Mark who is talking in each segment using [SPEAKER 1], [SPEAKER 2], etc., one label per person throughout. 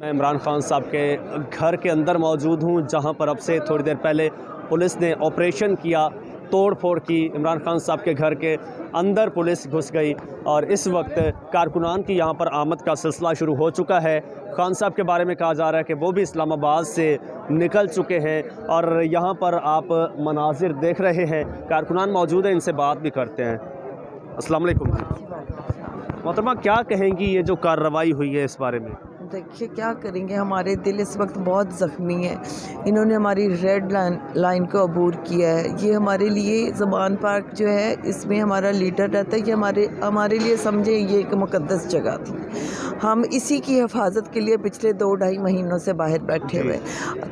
[SPEAKER 1] میں عمران خان صاحب کے گھر کے اندر موجود ہوں، جہاں پر اب سے تھوڑی دیر پہلے پولیس نے آپریشن کیا، توڑ پھوڑ کی۔ عمران خان صاحب کے گھر کے اندر پولیس گھس گئی اور اس وقت کارکنان کی یہاں پر آمد کا سلسلہ شروع ہو چکا ہے۔ خان صاحب کے بارے میں کہا جا رہا ہے کہ وہ بھی اسلام آباد سے نکل چکے ہیں اور یہاں پر آپ مناظر دیکھ رہے ہیں، کارکنان موجود ہیں، ان سے بات بھی کرتے ہیں۔ السلام علیکم محترمہ، کیا کہیں گی یہ جو کارروائی ہوئی ہے اس بارے میں؟
[SPEAKER 2] دیکھیے کیا کریں گے، ہمارے دل اس وقت بہت زخمی ہے۔ انہوں نے ہماری ریڈ لائن کو عبور کیا ہے۔ یہ ہمارے لیے زمان پارک جو ہے، اس میں ہمارا لیڈر رہتا ہے، یہ ہمارے لیے سمجھیں یہ ایک مقدس جگہ تھی۔ ہم اسی کی حفاظت کے لیے پچھلے 2-2.5 مہینوں سے باہر بیٹھے ہوئے۔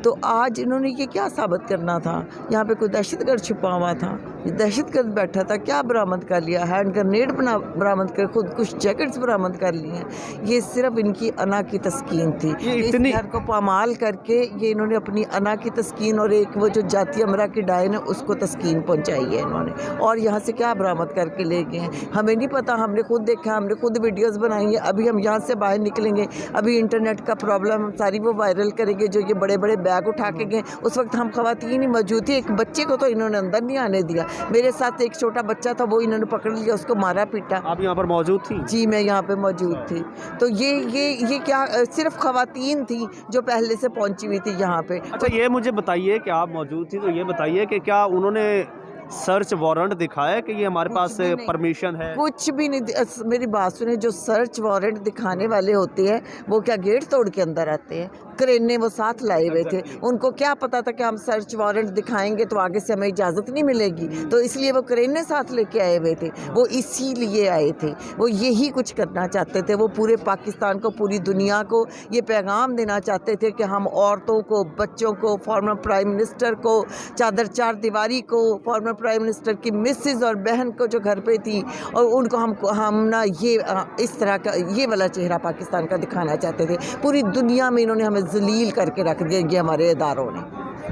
[SPEAKER 2] تو آج انہوں نے یہ کیا ثابت کرنا تھا؟ یہاں پہ کوئی دہشت گرد چھپا ہوا تھا، دہشت گرد بیٹھا تھا، کیا برآمد کر لیا؟ ہینڈ گرنیڈ برآمد کر، خود کچھ جیکٹس برآمد کر لی ہیں۔ یہ صرف ان کی انا کی تسکین تھی۔ اس گھر کو پامال کر کے یہ انہوں نے اپنی انا کی تسکین اور ایک وہ جو جاتی امرا کی ڈائن ہے اس کو تسکین پہنچائی ہے انہوں نے، اور یہاں سے کیا برآمد کر کے لے گئے ہیں ہمیں نہیں پتا۔ ہم نے خود دیکھا، ہم نے خود ویڈیوز بنائی ہیں۔ ابھی ہم یہاں سے باہر نکلیں گے، ابھی انٹرنیٹ کا پرابلم ساری وہ وائرل کریں گے جو یہ بڑے بڑے بیگ اٹھا کے گئے۔ اس وقت ہم خواتین ہی موجود تھی، ایک بچے کو تو انہوں نے اندر نہیں آنے دیا، میرے ساتھ ایک چھوٹا بچہ تھا، وہ انہوں نے پکڑ لیا، اس کو مارا پیٹا۔
[SPEAKER 1] آپ یہاں پر موجود تھی؟
[SPEAKER 2] جی میں یہاں پہ موجود تھی۔ تو یہ کیا صرف خواتین تھیں جو پہلے سے پہنچی ہوئی تھی یہاں پہ۔
[SPEAKER 1] اچھا یہ مجھے بتائیے کہ آپ موجود تھی تو یہ بتائیے کہ کیا انہوں نے سرچ وارنٹ دکھایا کہ یہ ہمارے پاس پرمیشن ہے؟
[SPEAKER 2] کچھ بھی نہیں۔ میری بات سنیں، جو سرچ وارنٹ دکھانے والے ہوتے ہیں وہ کیا گیٹ توڑ کے اندر آتے ہیں؟ کرینے وہ ساتھ لائے ہوئے تھے، ان کو کیا پتا تھا کہ ہم سرچ وارنٹ دکھائیں گے تو آگے سے ہمیں اجازت نہیں ملے گی، تو اس لیے وہ کرینے ساتھ لے کے آئے ہوئے تھے۔ وہ اسی لیے آئے تھے، وہ یہی کچھ کرنا چاہتے تھے۔ وہ پورے پاکستان کو، پوری دنیا کو یہ پیغام دینا چاہتے تھے کہ ہم عورتوں کو، بچوں کو، فارمر پرائم منسٹر کو، چادر چار دیواری کو، فارمر پرائم منسٹر کی مسز اور بہن کو جو گھر پہ تھی، اور ان کو ہم نا یہ اس طرح کا یہ والا چہرہ پاکستان کا دکھانا چاہتے تھے۔ پوری دنیا میں انہوں نے ہمیں ذلیل کر کے رکھ دیا، یہ ہمارے اداروں نے۔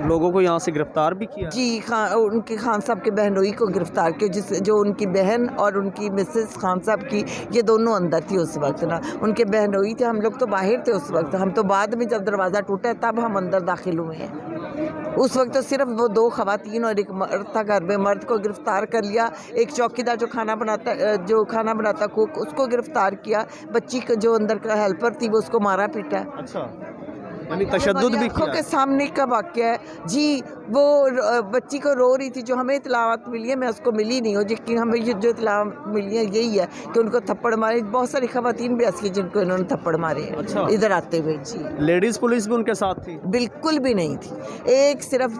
[SPEAKER 1] لوگوں کو یہاں سے گرفتار بھی کیا؟
[SPEAKER 2] جی، ان کی خان صاحب کے بہنوئی کو گرفتار کیا، جو ان کی بہن اور ان کی مسز خان صاحب کی، یہ دونوں اندر تھی اس وقت نا، ان کے بہنوئی تھے، ہم لوگ تو باہر تھے اس وقت، ہم تو بعد میں جب دروازہ ٹوٹا تب ہم اندر داخل ہوئے ہیں۔ اس وقت تو صرف وہ 2 خواتین اور ایک مرد تھا گھر میں، مرد کو گرفتار کر لیا، ایک چوکیدار جو کھانا بناتا کوک، اس کو گرفتار کیا، بچی کو جو اندر کا ہیلپر تھی وہ اس کو مارا پیٹا۔
[SPEAKER 1] اچھا، یعنی تشدد بھی
[SPEAKER 2] آنکھوں
[SPEAKER 1] کیا؟
[SPEAKER 2] کے سامنے کا واقعہ ہے جی۔ وہ بچی کو رو رہی تھی، جو ہمیں اطلاعات ملی ہے، میں اس کو ملی نہیں ہوں، لیکن ہمیں جو اطلاعات ملی ہیں یہی ہے کہ ان کو تھپڑ مارے، بہت ساری خواتین بھی ایسی ہیں جن کو انہوں نے تھپڑ مارے ہیں ادھر آتے ہوئے۔ جی،
[SPEAKER 1] لیڈیز پولیس بھی ان کے ساتھ تھی؟
[SPEAKER 2] بالکل بھی نہیں تھی، ایک صرف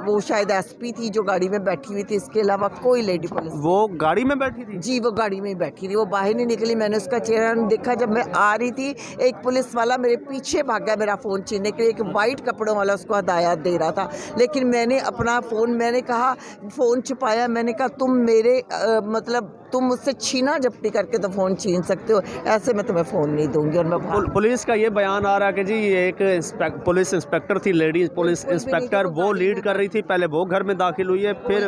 [SPEAKER 2] وہ شاید ایس پی تھی جو گاڑی میں بیٹھی ہوئی تھی، اس کے علاوہ کوئی لیڈی پولیس۔
[SPEAKER 1] وہ گاڑی میں بیٹھی تھی؟
[SPEAKER 2] جی، وہ گاڑی میں ہی بیٹھی تھی، وہ باہر نہیں نکلی۔ میں نے اس کا چہرہ نہیں دیکھا۔ جب میں آ رہی تھی ایک پولیس والا میرے پیچھے بھاگا میرا فون چھیننے کے لیے، ایک وائٹ کپڑوں والا اس کو ہدایات دے رہا تھا، لیکن میں نے اپنا فون، میں نے کہا فون چھپایا، میں نے کہا تم میرے مطلب تم مجھ سے چھینا جھپٹی کر کے تو فون چھین سکتے ہو، ایسے میں تمہیں فون نہیں دوں گی۔ اور میں
[SPEAKER 1] پولیس کا یہ بیان آ رہا کہ جی یہ ایک پولیس انسپیکٹر تھی، لیڈیز پولیس انسپیکٹر، وہ لیڈ کر رہی تھی، پہلے وہ گھر میں داخل ہوئی ہے، پھر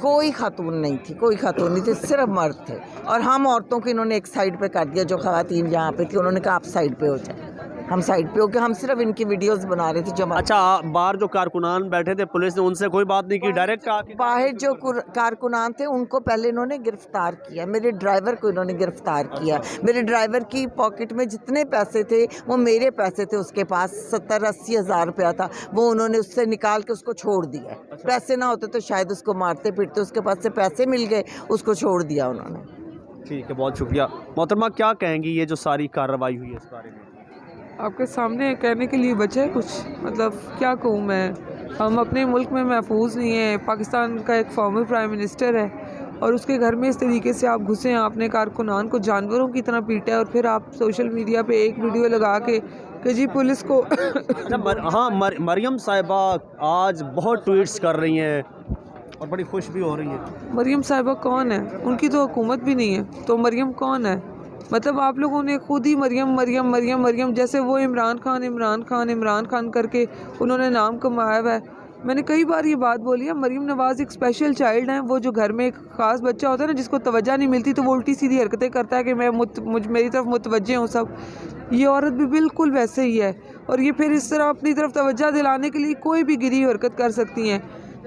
[SPEAKER 2] کوئی خاتون نہیں تھی، کوئی خاتون نہیں تھی، صرف مرد تھے، اور ہم عورتوں کو انہوں نے ایک سائڈ پہ کر دیا، جو خواتین یہاں پہ تھی انہوں نے کہا آپ سائڈ پہ ہو جائیں، ہم سائڈ پہ ہو کے ہم صرف ان کی ویڈیوز بنا رہے تھے جو
[SPEAKER 1] اچھا باہر جو کارکنان بیٹھے تھے پولیس نے ان سے کوئی بات نہیں کی؟ ڈائریکٹ
[SPEAKER 2] باہر جو کارکنان تھے ان کو پہلے انہوں نے گرفتار کیا، میرے ڈرائیور کو انہوں نے گرفتار کیا، میرے ڈرائیور کی پاکٹ میں جتنے پیسے تھے وہ میرے پیسے تھے، اس کے پاس 70-80 ہزار روپیہ تھا، وہ انہوں نے اس سے نکال کے اس کو چھوڑ دیا۔ پیسے نہ ہوتے تو شاید اس کو مارتے پیٹتے، اس کے پاس سے پیسے مل گئے، اس کو چھوڑ دیا انہوں نے۔
[SPEAKER 1] ٹھیک ہے، بہت شکریہ محترمہ۔ کیا کہیں گی یہ جو ساری کارروائی ہوئی ہے اس بارے میں؟
[SPEAKER 3] آپ کے سامنے کہنے کے لیے بچے کچھ، مطلب کیا کہوں میں، ہم اپنے ملک میں محفوظ نہیں ہیں۔ پاکستان کا ایک فارمر پرائم منسٹر ہے اور اس کے گھر میں اس طریقے سے آپ گھسے ہیں، آپ نے کارکنان کو جانوروں کی طرح پیٹا ہے، اور پھر آپ سوشل میڈیا پہ ایک ویڈیو لگا کے کہ جی پولیس کو
[SPEAKER 1] ہاں، مریم صاحبہ آج بہت ٹویٹس کر رہی ہیں اور بڑی خوش بھی ہو رہی ہیں۔
[SPEAKER 3] مریم صاحبہ کون ہے؟ ان کی تو حکومت بھی نہیں ہے، تو مریم کون ہے؟ مطلب آپ لوگوں نے خود ہی مریم مریم مریم مریم جیسے وہ عمران خان کر کے انہوں نے نام کمایا ہوا ہے۔ میں نے کئی بار یہ بات بولی ہے، مریم نواز ایک اسپیشل چائلڈ ہیں، وہ جو گھر میں ایک خاص بچہ ہوتا ہے نا جس کو توجہ نہیں ملتی تو وہ الٹی سیدھی حرکتیں کرتا ہے کہ میں میری طرف متوجہ ہوں سب، یہ عورت بھی بالکل ویسے ہی ہے، اور یہ پھر اس طرح اپنی طرف توجہ دلانے کے لیے کوئی بھی گری حرکت کر سکتی ہیں.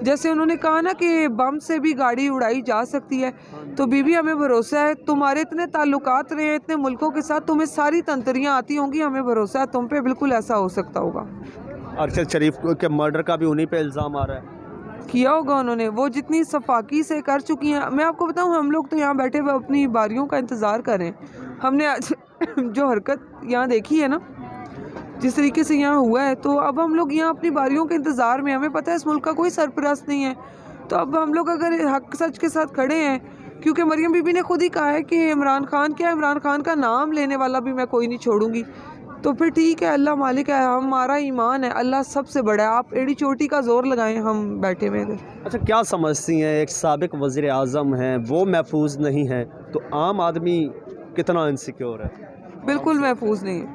[SPEAKER 3] جیسے انہوں نے کہا نا کہ بم سے بھی گاڑی اڑائی جا سکتی ہے، تو بی بی ہمیں بھروسہ ہے، تمہارے اتنے تعلقات رہے ہیں اتنے ملکوں کے ساتھ، تمہیں ساری تنتریاں آتی ہوں گی، ہمیں بھروسہ ہے تم پہ بالکل ایسا ہو سکتا ہوگا.
[SPEAKER 1] ارشد شریف کے مرڈر کا بھی انہی پہ الزام آ رہا ہے.
[SPEAKER 3] کیا ہوگا انہوں نے، وہ جتنی صفاقی سے کر چکی ہیں. میں آپ کو بتاؤں، ہم لوگ تو یہاں بیٹھے ہوئے اپنی باریوں کا انتظار کریں. ہم نے آج جو حرکت یہاں دیکھی ہے نا، جس طریقے سے یہاں ہوا ہے، تو اب ہم لوگ یہاں اپنی باریوں کے انتظار میں، ہمیں پتہ ہے اس ملک کا کوئی سرپرست نہیں ہے. تو اب ہم لوگ اگر حق سچ کے ساتھ کھڑے ہیں، کیونکہ مریم بی بی نے خود ہی کہا ہے کہ عمران خان عمران خان کا نام لینے والا بھی میں کوئی نہیں چھوڑوں گی، تو پھر ٹھیک ہے، اللہ مالک ہے، ہمارا ایمان ہے، اللہ سب سے بڑا ہے. آپ ایڑی چوٹی کا زور لگائیں، ہم بیٹھے ہوئے ادھر.
[SPEAKER 1] اچھا، کیا سمجھتی ہیں ایک سابق وزیر اعظم ہیں، وہ محفوظ نہیں ہے تو عام آدمی کتنا انسیکیور ہے؟
[SPEAKER 3] بالکل محفوظ نہیں ہے.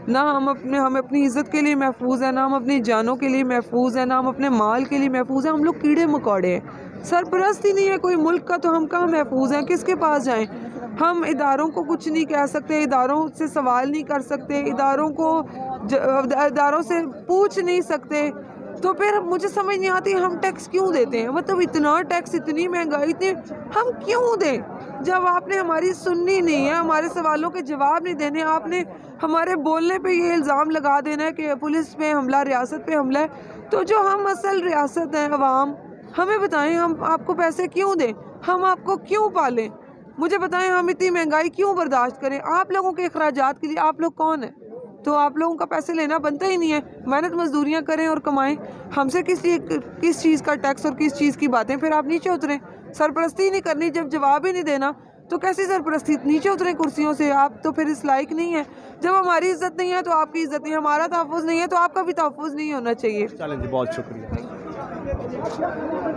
[SPEAKER 3] نہ ہم اپنی عزت کے لیے محفوظ ہیں، نہ ہم اپنی جانوں کے لیے محفوظ ہیں، نہ ہم اپنے مال کے لیے محفوظ ہیں. ہم لوگ کیڑے مکوڑے ہیں، سرپرست ہی نہیں ہے کوئی ملک کا، تو ہم کہاں محفوظ ہیں؟ کس کے پاس جائیں؟ ہم اداروں کو کچھ نہیں کہہ سکتے، اداروں سے سوال نہیں کر سکتے، اداروں سے پوچھ نہیں سکتے. تو پھر مجھے سمجھ نہیں آتی ہم ٹیکس کیوں دیتے ہیں؟ مطلب اتنا ٹیکس، اتنی مہنگائی، ہم کیوں دیں جب آپ نے ہماری سننی نہیں ہے، ہمارے سوالوں کے جواب نہیں دینے، آپ نے ہمارے بولنے پہ یہ الزام لگا دینا ہے کہ پولیس پہ حملہ، ریاست پہ حملہ ہے. تو جو ہم اصل ریاست ہیں، عوام، ہمیں بتائیں ہم آپ کو پیسے کیوں دیں؟ ہم آپ کو کیوں پالیں؟ مجھے بتائیں ہم اتنی مہنگائی کیوں برداشت کریں؟ آپ لوگوں کے اخراجات کے لیے آپ لوگ کون ہیں؟ تو آپ لوگوں کا پیسے لینا بنتا ہی نہیں ہے. محنت مزدوریاں کریں اور کمائیں. ہم سے کس چیز کا ٹیکس اور کس چیز کی باتیں؟ پھر آپ نیچے اتریں. سرپرستی ہی نہیں کرنی، جب جواب ہی نہیں دینا تو کیسی سرپرستی؟ نیچے اتریں کرسیوں سے. آپ تو پھر اس لائق نہیں ہے. جب ہماری عزت نہیں ہے تو آپ کی عزت نہیں، ہمارا تحفظ نہیں ہے تو آپ کا بھی تحفظ نہیں ہونا چاہیے.
[SPEAKER 1] چلیں جی، بہت شکریہ.